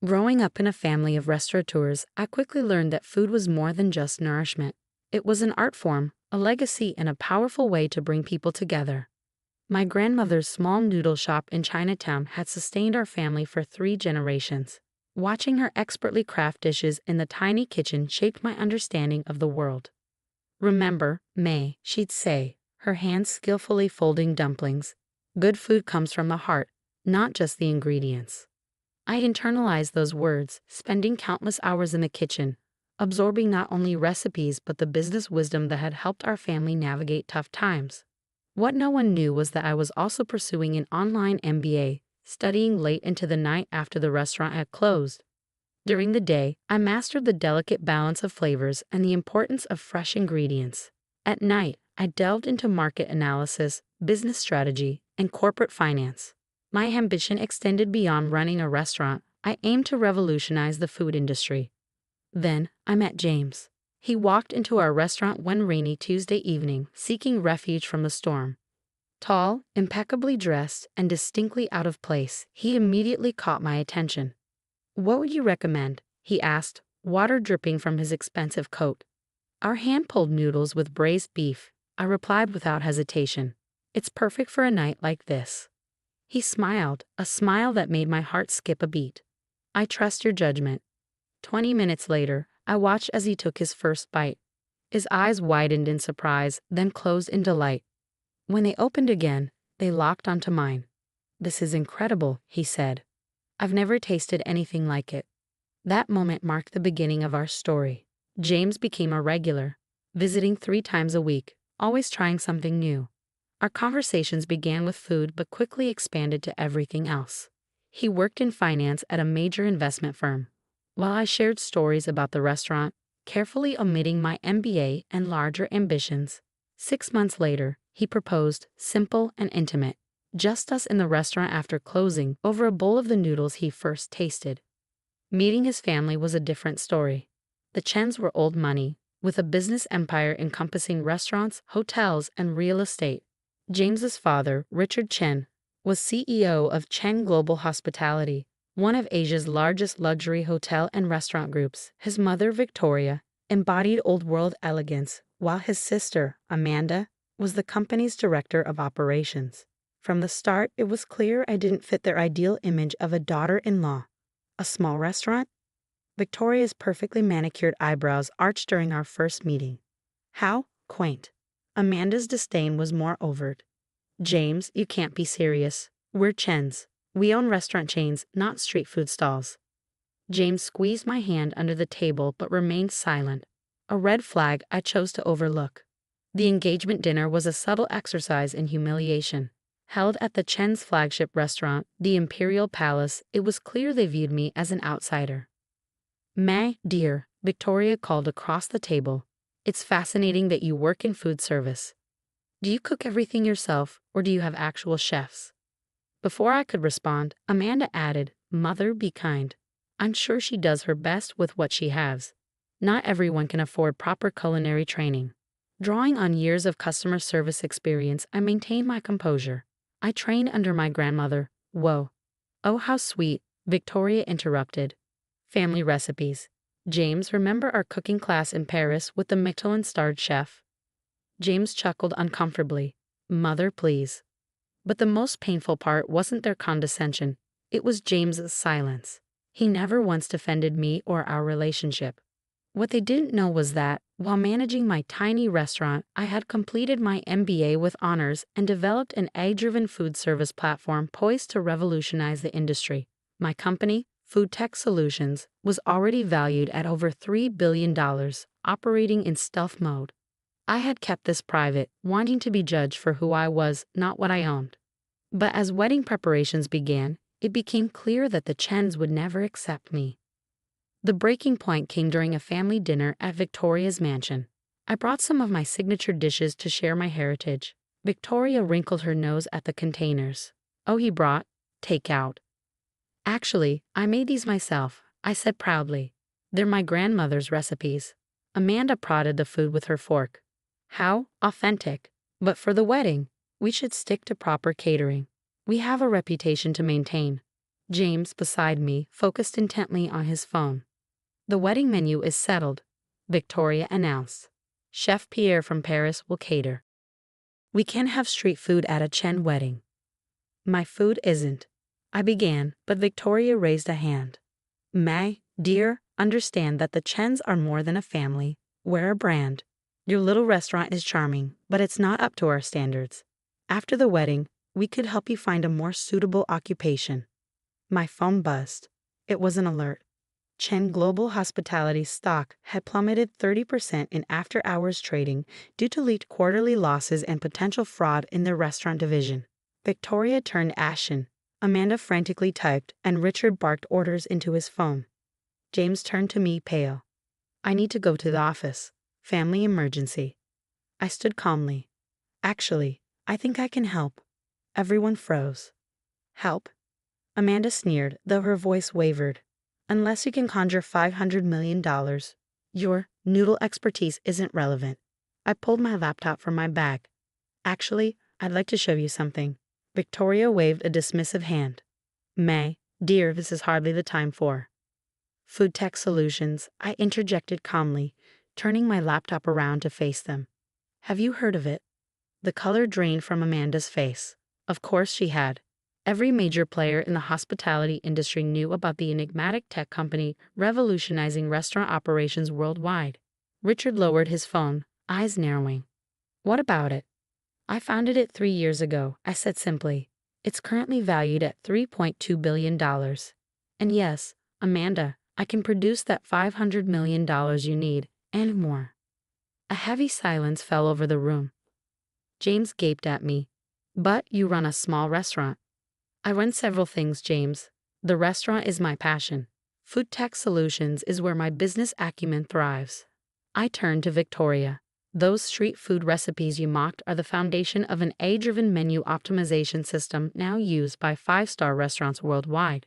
Growing up in a family of restaurateurs, I quickly learned that food was more than just nourishment. It was an art form, a legacy, and a powerful way to bring people together. My grandmother's small noodle shop in Chinatown had sustained our family for 3 generations. Watching her expertly craft dishes in the tiny kitchen shaped my understanding of the world. "Remember, May," she'd say, her hands skillfully folding dumplings. "Good food comes from the heart, not just the ingredients." I internalized those words, spending countless hours in the kitchen, absorbing not only recipes but the business wisdom that had helped our family navigate tough times. What no one knew was that I was also pursuing an online MBA, studying late into the night after the restaurant had closed. During the day, I mastered the delicate balance of flavors and the importance of fresh ingredients. At night, I delved into market analysis, business strategy, and corporate finance. My ambition extended beyond running a restaurant. I aimed to revolutionize the food industry. Then, I met James. He walked into our restaurant one rainy Tuesday evening, seeking refuge from the storm. Tall, impeccably dressed, and distinctly out of place, he immediately caught my attention. "What would you recommend?" he asked, water dripping from his expensive coat. "Our hand-pulled noodles with braised beef," I replied without hesitation. "It's perfect for a night like this." He smiled, a smile that made my heart skip a beat. "I trust your judgment." 20 minutes later, I watched as he took his first bite. His eyes widened in surprise, then closed in delight. When they opened again, they locked onto mine. "This is incredible," he said. "I've never tasted anything like it." That moment marked the beginning of our story. James became a regular, visiting 3 times a week, always trying something new. Our conversations began with food but quickly expanded to everything else. He worked in finance at a major investment firm, while I shared stories about the restaurant, carefully omitting my MBA and larger ambitions. 6 months later, he proposed, simple and intimate, just us in the restaurant after closing, over a bowl of the noodles he first tasted. Meeting his family was a different story. The Chens were old money, with a business empire encompassing restaurants, hotels, and real estate. James's father, Richard Chen, was CEO of Chen Global Hospitality, one of Asia's largest luxury hotel and restaurant groups. His mother, Victoria, embodied old-world elegance, while his sister, Amanda, was the company's director of operations. From the start, it was clear I didn't fit their ideal image of a daughter-in-law. A small restaurant? Victoria's perfectly manicured eyebrows arched during our first meeting. How quaint. Amanda's disdain was more overt. "James, you can't be serious. We're Chens. We own restaurant chains, not street food stalls." James squeezed my hand under the table but remained silent, a red flag I chose to overlook. The engagement dinner was a subtle exercise in humiliation. Held at the Chen's flagship restaurant, the Imperial Palace, it was clear they viewed me as an outsider. "May, dear," Victoria called across the table, "it's fascinating that you work in food service. Do you cook everything yourself, or do you have actual chefs?" Before I could respond, Amanda added, "Mother, be kind. I'm sure she does her best with what she has. Not everyone can afford proper culinary training." Drawing on years of customer service experience, I maintained my composure. "I trained under my grandmother." "Whoa. Oh, how sweet," Victoria interrupted. "Family recipes. James, remember our cooking class in Paris with the Michelin-starred chef?" James chuckled uncomfortably. "Mother, please." But the most painful part wasn't their condescension. It was James's silence. He never once defended me or our relationship. What they didn't know was that, while managing my tiny restaurant, I had completed my MBA with honors and developed an AI-driven food service platform poised to revolutionize the industry. My company, Food Tech Solutions, was already valued at over $3 billion, operating in stealth mode. I had kept this private, wanting to be judged for who I was, not what I owned. But as wedding preparations began, it became clear that the Chens would never accept me. The breaking point came during a family dinner at Victoria's mansion. I brought some of my signature dishes to share my heritage. Victoria wrinkled her nose at the containers. "Oh, he brought takeout." "Actually, I made these myself," I said proudly. "They're my grandmother's recipes." Amanda prodded the food with her fork. "How authentic. But for the wedding, we should stick to proper catering. We have a reputation to maintain." James, beside me, focused intently on his phone. The wedding menu is settled, Victoria announced. Chef Pierre from Paris will cater. We can have street food at a Chen wedding. My food isn't. I began, but Victoria raised a hand. May, dear, understand that the Chens are more than a family. We're a brand. Your little restaurant is charming, but it's not up to our standards. After the wedding, we could help you find a more suitable occupation. My phone buzzed. It was an alert. Chen Global Hospitality's stock had plummeted 30% in after-hours trading due to leaked quarterly losses and potential fraud in their restaurant division. Victoria turned ashen. Amanda frantically typed, and Richard barked orders into his phone. James turned to me, pale. I need to go to the office. Family emergency. I stood calmly. Actually, I think I can help. Everyone froze. Help? Amanda sneered, though her voice wavered. Unless you can conjure $500 million, your noodle expertise isn't relevant. I pulled my laptop from my bag. Actually, I'd like to show you something. Victoria waved a dismissive hand. May, dear, this is hardly the time for food tech solutions, I interjected calmly, turning my laptop around to face them. Have you heard of it? The color drained from Amanda's face. Of course she had. Every major player in the hospitality industry knew about the enigmatic tech company revolutionizing restaurant operations worldwide. Richard lowered his phone, eyes narrowing. What about it? I founded it 3 years ago, I said simply. It's currently valued at $3.2 billion. And yes, Amanda, I can produce that $500 million you need, and more. A heavy silence fell over the room. James gaped at me. But you run a small restaurant. I run several things, James. The restaurant is my passion. Food tech solutions is where my business acumen thrives. I turned to Victoria. Those street food recipes you mocked are the foundation of an AI-driven menu optimization system now used by 5-star restaurants worldwide.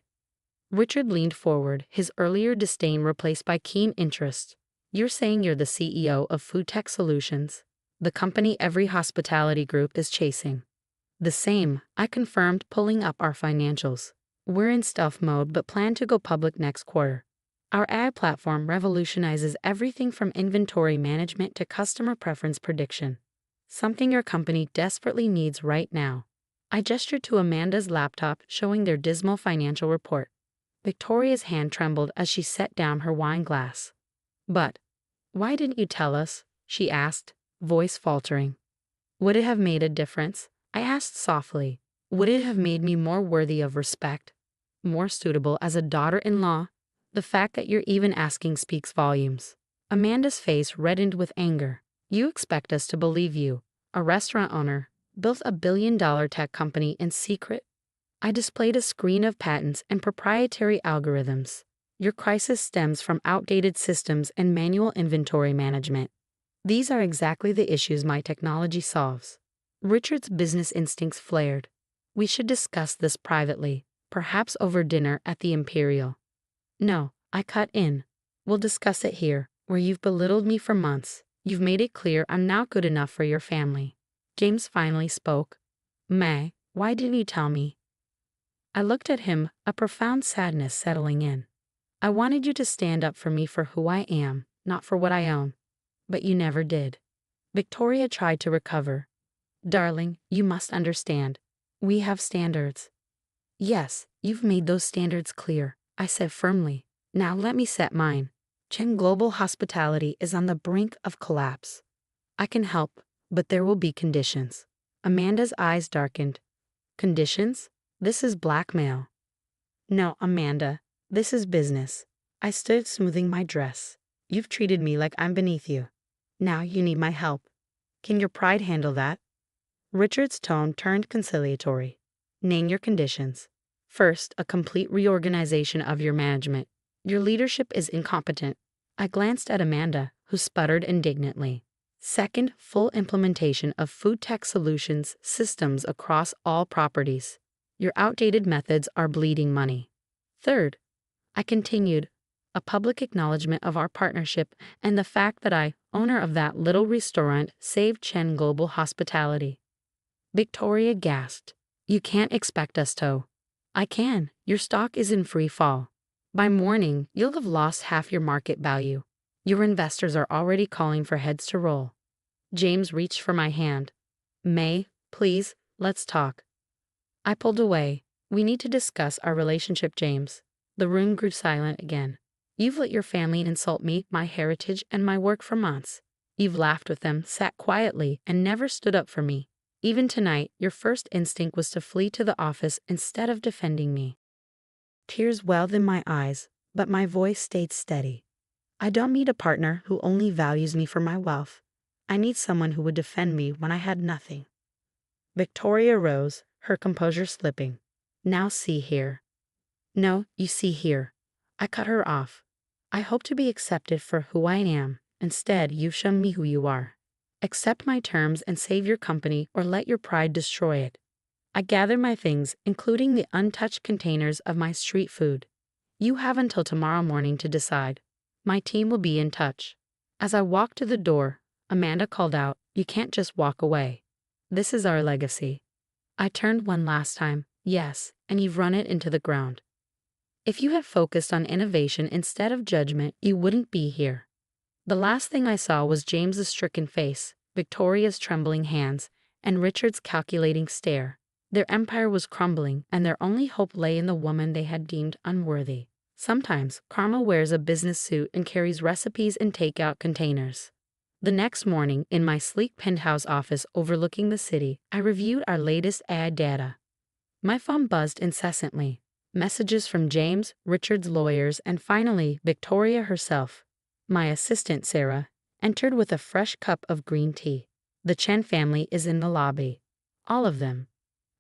Richard leaned forward, his earlier disdain replaced by keen interest. You're saying you're the CEO of Food Tech Solutions, the company every hospitality group is chasing. The same, I confirmed, pulling up our financials. We're in stealth mode but plan to go public next quarter. Our AI platform revolutionizes everything from inventory management to customer preference prediction. Something your company desperately needs right now. I gestured to Amanda's laptop, showing their dismal financial report. Victoria's hand trembled as she set down her wine glass. But why didn't you tell us? She asked, voice faltering. Would it have made a difference? I asked softly. Would it have made me more worthy of respect? More suitable as a daughter-in-law? The fact that you're even asking speaks volumes. Amanda's face reddened with anger. You expect us to believe you, a restaurant owner, built a billion-dollar tech company in secret? I displayed a screen of patents and proprietary algorithms. Your crisis stems from outdated systems and manual inventory management. These are exactly the issues my technology solves. Richard's business instincts flared. We should discuss this privately, perhaps over dinner at the Imperial. No, I cut in. We'll discuss it here, where you've belittled me for months. You've made it clear I'm not good enough for your family. James finally spoke. May, why didn't you tell me? I looked at him, a profound sadness settling in. I wanted you to stand up for me for who I am, not for what I own. But you never did. Victoria tried to recover. Darling, you must understand. We have standards. Yes, you've made those standards clear, I said firmly. Now let me set mine. Chen Global Hospitality is on the brink of collapse. I can help, but there will be conditions. Amanda's eyes darkened. Conditions? This is blackmail. No, Amanda, this is business. I stood smoothing my dress. You've treated me like I'm beneath you. Now you need my help. Can your pride handle that? Richard's tone turned conciliatory. Name your conditions. First, a complete reorganization of your management. Your leadership is incompetent. I glanced at Amanda, who sputtered indignantly. Second, full implementation of Food Tech Solutions systems across all properties. Your outdated methods are bleeding money. Third, I continued, a public acknowledgement of our partnership and the fact that I, owner of that little restaurant, saved Chen Global Hospitality. Victoria gasped. You can't expect us to. I can. Your stock is in free fall. By morning, you'll have lost half your market value. Your investors are already calling for heads to roll. James reached for my hand. May, please, let's talk. I pulled away. We need to discuss our relationship, James. The room grew silent again. You've let your family insult me, my heritage, and my work for months. You've laughed with them, sat quietly, and never stood up for me. Even tonight, your first instinct was to flee to the office instead of defending me. Tears welled in my eyes, but my voice stayed steady. I don't need a partner who only values me for my wealth. I need someone who would defend me when I had nothing. Victoria rose, her composure slipping. Now see here. No, you see here. I cut her off. I hope to be accepted for who I am. Instead, you've shown me who you are. Accept my terms and save your company or let your pride destroy it. I gather my things, including the untouched containers of my street food. You have until tomorrow morning to decide. My team will be in touch. As I walked to the door, Amanda called out, "You can't just walk away. This is our legacy." I turned one last time, yes, and you've run it into the ground. If you had focused on innovation instead of judgment, you wouldn't be here. The last thing I saw was James's stricken face, Victoria's trembling hands, and Richard's calculating stare. Their empire was crumbling, and their only hope lay in the woman they had deemed unworthy. Sometimes, karma wears a business suit and carries recipes in takeout containers. The next morning, in my sleek penthouse office overlooking the city, I reviewed our latest AI data. My phone buzzed incessantly. Messages from James, Richard's lawyers, and finally, Victoria herself. My assistant, Sarah, entered with a fresh cup of green tea. The Chen family is in the lobby. All of them.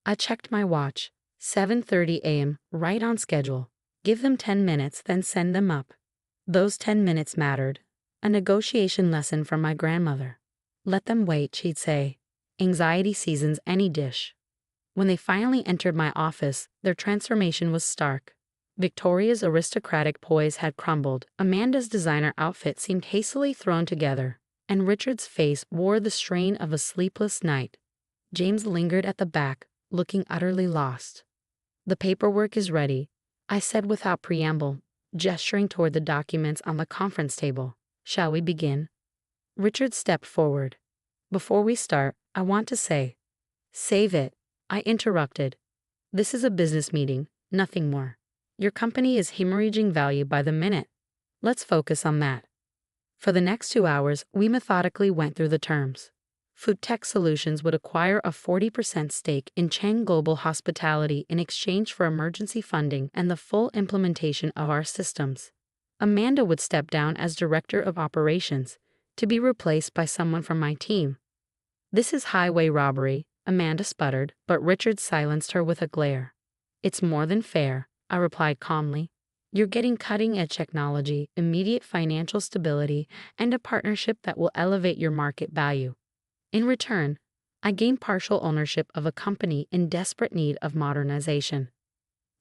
I checked my watch. 7:30 a.m., right on schedule. Give them 10 minutes, then send them up. Those 10 minutes mattered. A negotiation lesson from my grandmother. Let them wait, she'd say. Anxiety seasons any dish. When they finally entered my office, their transformation was stark. Victoria's aristocratic poise had crumbled, Amanda's designer outfit seemed hastily thrown together, and Richard's face wore the strain of a sleepless night. James lingered at the back, looking utterly lost. "The paperwork is ready," I said without preamble, gesturing toward the documents on the conference table. "Shall we begin?" Richard stepped forward. "Before we start, I want to say—" "Save it," I interrupted. "This is a business meeting, nothing more. Your company is hemorrhaging value by the minute. Let's focus on that." For the next 2 hours, we methodically went through the terms. Food Tech Solutions would acquire a 40% stake in Chang Global Hospitality in exchange for emergency funding and the full implementation of our systems. Amanda would step down as Director of Operations, to be replaced by someone from my team. "This is highway robbery," Amanda sputtered, but Richard silenced her with a glare. "It's more than fair," I replied calmly. "You're getting cutting-edge technology, immediate financial stability, and a partnership that will elevate your market value. In return, I gain partial ownership of a company in desperate need of modernization."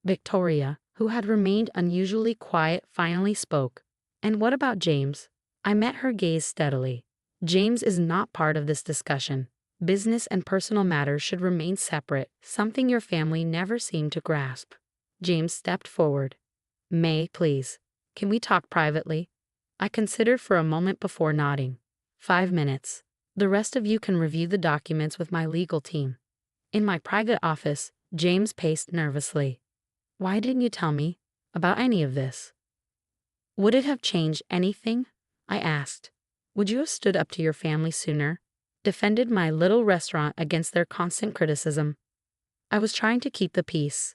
Victoria, who had remained unusually quiet, finally spoke. "And what about James?" I met her gaze steadily. "James is not part of this discussion. Business and personal matters should remain separate, something your family never seemed to grasp." James stepped forward. "May, please. Can we talk privately?" I considered for a moment before nodding. 5 minutes. The rest of you can review the documents with my legal team. In my private office, James paced nervously. "Why didn't you tell me about any of this?" "Would it have changed anything?" I asked. "Would you have stood up to your family sooner? Defended my little restaurant against their constant criticism?" I was trying to keep the peace.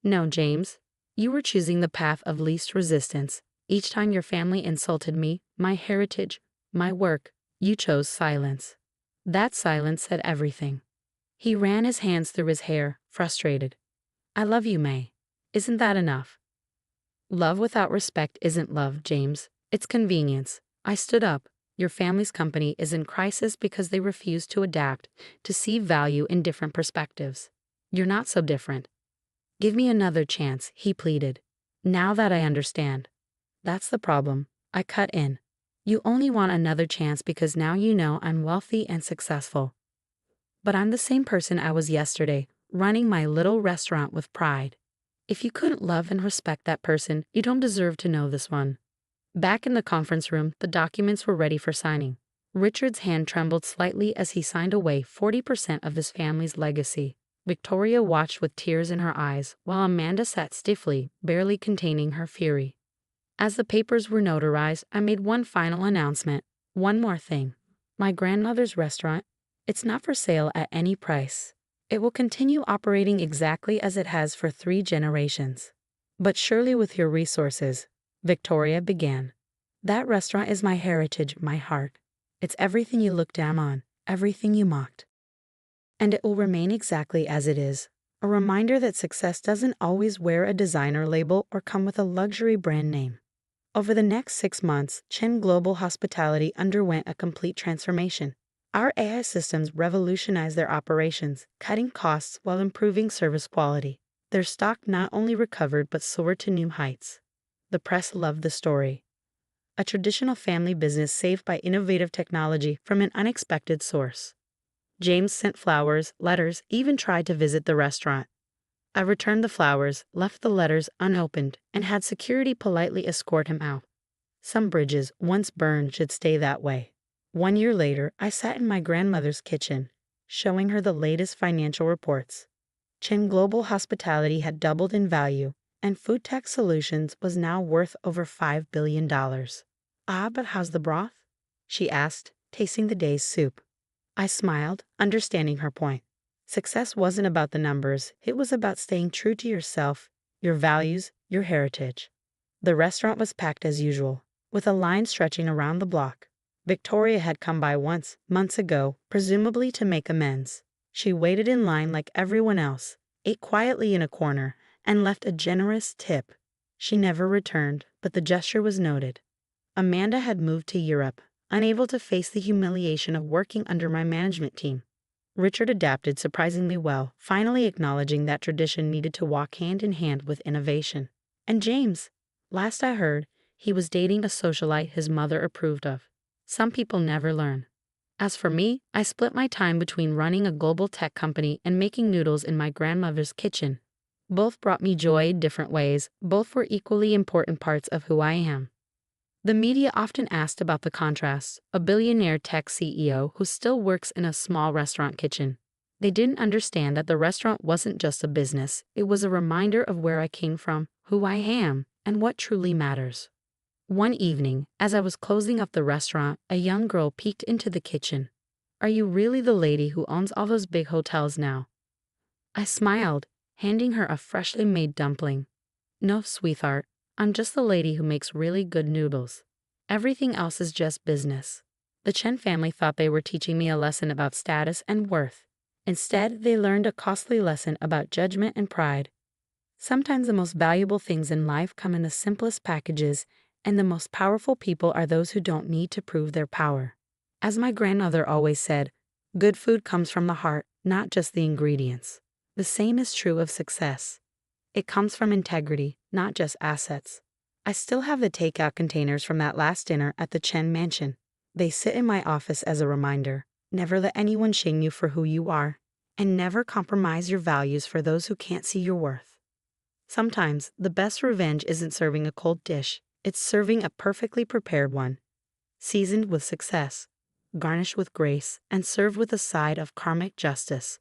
"No, James. You were choosing the path of least resistance. Each time your family insulted me, my heritage, my work, you chose silence. That silence said everything." He ran his hands through his hair, frustrated. "I love you, May. Isn't that enough?" "Love without respect isn't love, James. It's convenience." I stood up. "Your family's company is in crisis because they refuse to adapt, to see value in different perspectives. You're not so different." "Give me another chance," he pleaded. "Now that I understand." "That's the problem," I cut in. "You only want another chance because now you know I'm wealthy and successful. But I'm the same person I was yesterday, running my little restaurant with pride. If you couldn't love and respect that person, you don't deserve to know this one. Back in the conference room, the documents were ready for signing. Richard's hand trembled slightly as he signed away 40% of his family's legacy. Victoria watched with tears in her eyes, while Amanda sat stiffly, barely containing her fury. As the papers were notarized, I made one final announcement. One more thing. My grandmother's restaurant, it's not for sale at any price. It will continue operating exactly as it has for 3 generations. But surely with your resources, Victoria began. That restaurant is my heritage, my heart. It's everything you looked down on, everything you mocked. And it will remain exactly as it is. A reminder that success doesn't always wear a designer label or come with a luxury brand name. Over the next 6 months, Chen Global Hospitality underwent a complete transformation. Our AI systems revolutionized their operations, cutting costs while improving service quality. Their stock not only recovered but soared to new heights. The press loved the story. A traditional family business saved by innovative technology from an unexpected source. James sent flowers, letters, even tried to visit the restaurant. I returned the flowers, left the letters unopened, and had security politely escort him out. Some bridges, once burned, should stay that way. 1 year later, I sat in my grandmother's kitchen, showing her the latest financial reports. Chen Global Hospitality had doubled in value, and Food Tech Solutions was now worth over $5 billion. Ah, but how's the broth? She asked, tasting the day's soup. I smiled, understanding her point. Success wasn't about the numbers, it was about staying true to yourself, your values, your heritage. The restaurant was packed as usual, with a line stretching around the block. Victoria had come by once, months ago, presumably to make amends. She waited in line like everyone else, ate quietly in a corner, and left a generous tip. She never returned, but the gesture was noted. Amanda had moved to Europe, unable to face the humiliation of working under my management team. Richard adapted surprisingly well, finally acknowledging that tradition needed to walk hand in hand with innovation. And James, last I heard, he was dating a socialite his mother approved of. Some people never learn. As for me, I split my time between running a global tech company and making noodles in my grandmother's kitchen. Both brought me joy in different ways, both were equally important parts of who I am. The media often asked about the contrast, a billionaire tech CEO who still works in a small restaurant kitchen. They didn't understand that the restaurant wasn't just a business, it was a reminder of where I came from, who I am, and what truly matters. One evening, as I was closing up the restaurant, a young girl peeked into the kitchen. "Are you really the lady who owns all those big hotels now?" I smiled, handing her a freshly made dumpling. "No, sweetheart, I'm just the lady who makes really good noodles. Everything else is just business." The Chen family thought they were teaching me a lesson about status and worth. Instead, they learned a costly lesson about judgment and pride. Sometimes the most valuable things in life come in the simplest packages, and the most powerful people are those who don't need to prove their power. As my grandmother always said, good food comes from the heart, not just the ingredients. The same is true of success. It comes from integrity, not just assets. I still have the takeout containers from that last dinner at the Chen Mansion. They sit in my office as a reminder. Never let anyone shame you for who you are, and never compromise your values for those who can't see your worth. Sometimes, the best revenge isn't serving a cold dish, it's serving a perfectly prepared one. Seasoned with success, garnished with grace, and served with a side of karmic justice.